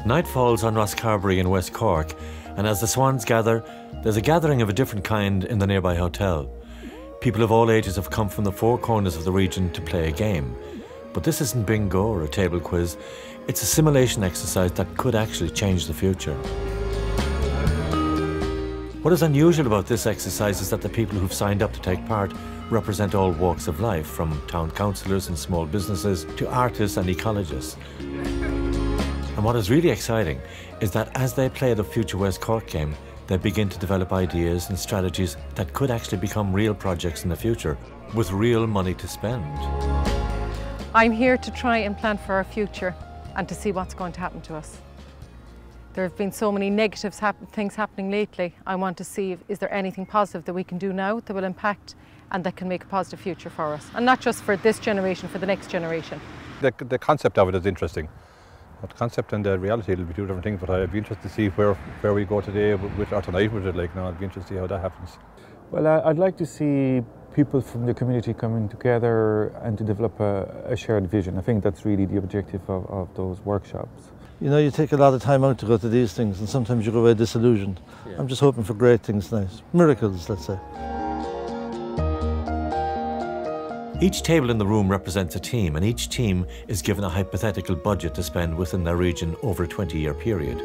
Night falls on Rosscarbery in West Cork, and as the swans gather, there's a gathering of a different kind in the nearby hotel. People of all ages have come from the four corners of the region to play a game. But this isn't bingo or a table quiz, it's a simulation exercise that could actually change the future. What is unusual about this exercise is that the people who've signed up to take part represent all walks of life, from town councillors and small businesses to artists and ecologists. And what is really exciting is that as they play the Future West Cork game, they begin to develop ideas and strategies that could actually become real projects in the future, with real money to spend. I'm here to try and plan for our future and to see what's going to happen to us. There have been so many negative things happening lately. I want to see, is there anything positive that we can do now that will impact and that can make a positive future for us. And not just for this generation, for the next generation. The concept of it is interesting. The concept and the reality will be two different things, but I'd be interested to see where we go today or tonight with it. I'd be interested to see how that happens. Well, I'd like to see people from the community coming together and to develop a shared vision. I think that's really the objective of those workshops. You know, you take a lot of time out to go to these things and sometimes you go away disillusioned. Yeah. I'm just hoping for great things tonight. Miracles, let's say. Each table in the room represents a team, and each team is given a hypothetical budget to spend within their region over a 20-year period.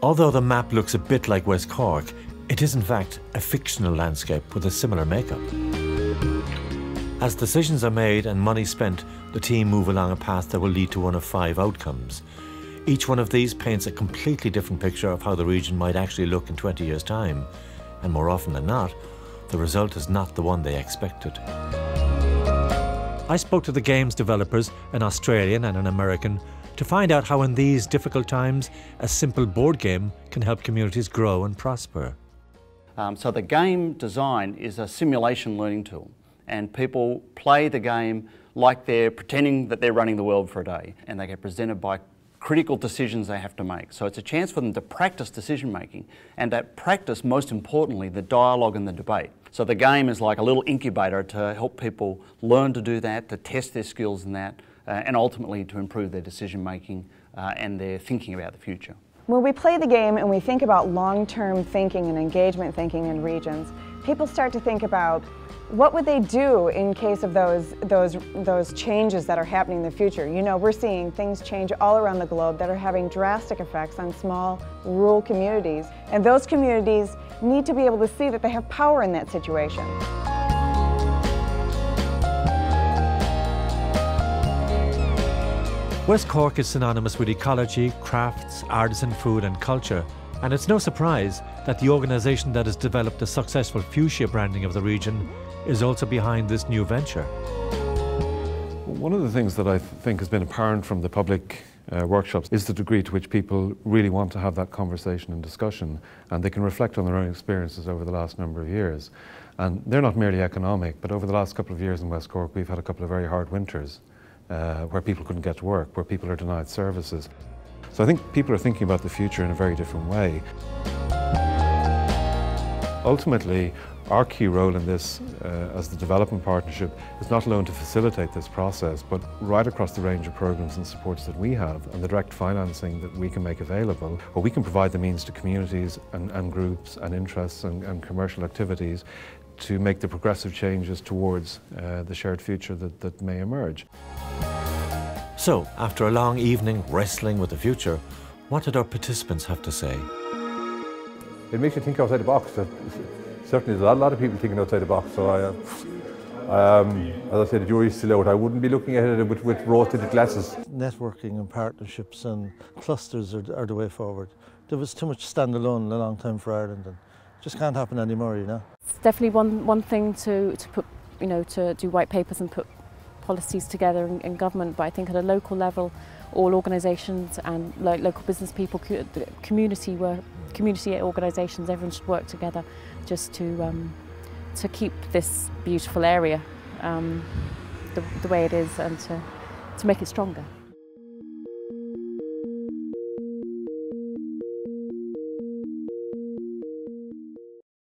Although the map looks a bit like West Cork, it is in fact a fictional landscape with a similar makeup. As decisions are made and money spent, the team move along a path that will lead to one of 5 outcomes. Each one of these paints a completely different picture of how the region might actually look in 20 years' time, and more often than not, the result is not the one they expected. I spoke to the game's developers, an Australian and an American, to find out how in these difficult times a simple board game can help communities grow and prosper. So the game design is a simulation learning tool, and people play the game like they're pretending that they're running the world for a day, and they get presented by critical decisions they have to make. So it's a chance for them to practice decision making, and that practice, most importantly, the dialogue and the debate. So the game is like a little incubator to help people learn to do that, to test their skills in that, and ultimately to improve their decision making and their thinking about the future. When we play the game and we think about long-term thinking and engagement thinking in regions, people start to think about what would they do in case of those changes that are happening in the future. You know, we're seeing things change all around the globe that are having drastic effects on small rural communities, and those communities need to be able to see that they have power in that situation. West Cork is synonymous with ecology, crafts, artisan food and culture, and it's no surprise that the organisation that has developed the successful fuchsia branding of the region is also behind this new venture. One of the things that I think has been apparent from the public workshops is the degree to which people really want to have that conversation and discussion, and they can reflect on their own experiences over the last number of years. And they're not merely economic, but over the last couple of years in West Cork we've had a couple of very hard winters where people couldn't get to work, where people are denied services. So I think people are thinking about the future in a very different way. Ultimately, our key role in this as the development partnership is not alone to facilitate this process, but right across the range of programs and supports that we have and the direct financing that we can make available, where we can provide the means to communities and groups and interests and commercial activities to make the progressive changes towards the shared future that may emerge. So, after a long evening wrestling with the future, what did our participants have to say? It makes you think outside the box. Certainly, there's a lot of people thinking outside the box. So, as I said, the jury's still out. I wouldn't be looking at it with rose-tinted glasses. Networking and partnerships and clusters are the way forward. There was too much standalone a long time for Ireland, and it just can't happen anymore, you know. It's definitely one thing to put, you know, to do white papers and put policies together in government, but I think at a local level, all organisations and local business people, community organisations, everyone should work together just to keep this beautiful area the way it is and to make it stronger.